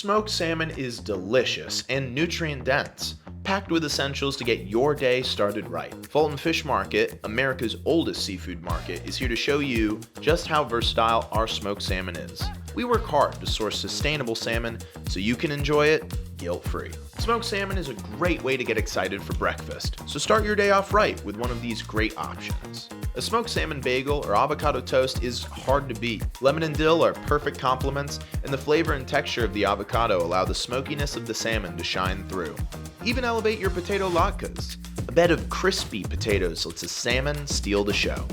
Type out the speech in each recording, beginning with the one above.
Smoked salmon is delicious and nutrient-dense, packed with essentials to get your day started right. Fulton Fish Market, America's oldest seafood market, is here to show you just how versatile our smoked salmon is. We work hard to source sustainable salmon so you can enjoy it guilt-free. Smoked salmon is a great way to get excited for breakfast, so start your day off right with one of these great options. A smoked salmon bagel or avocado toast is hard to beat. Lemon and dill are perfect complements, and the flavor and texture of the avocado allow the smokiness of the salmon to shine through. Even elevate your potato latkes. A bed of crispy potatoes lets the salmon steal the show.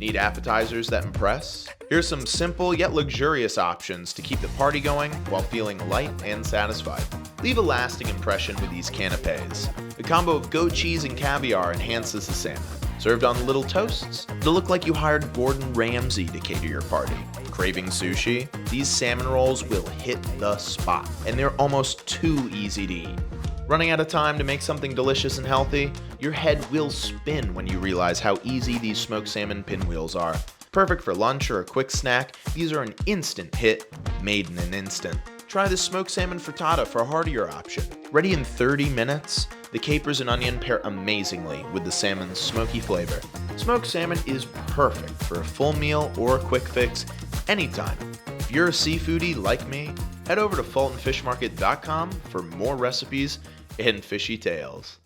Need appetizers that impress? Here's some simple yet luxurious options to keep the party going while feeling light and satisfied. Leave a lasting impression with these canapes. The combo of goat cheese and caviar enhances the salmon. Served on little toasts, they'll look like you hired Gordon Ramsay to cater your party. Craving sushi? These salmon rolls will hit the spot, and they're almost too easy to eat. Running out of time to make something delicious and healthy? Your head will spin when you realize how easy these smoked salmon pinwheels are. Perfect for lunch or a quick snack, these are an instant hit, made in an instant. Try the smoked salmon frittata for a heartier option. Ready in 30 minutes, the capers and onion pair amazingly with the salmon's smoky flavor. Smoked salmon is perfect for a full meal or a quick fix anytime. If you're a seafoodie like me, head over to FultonFishMarket.com for more recipes and fishy tales.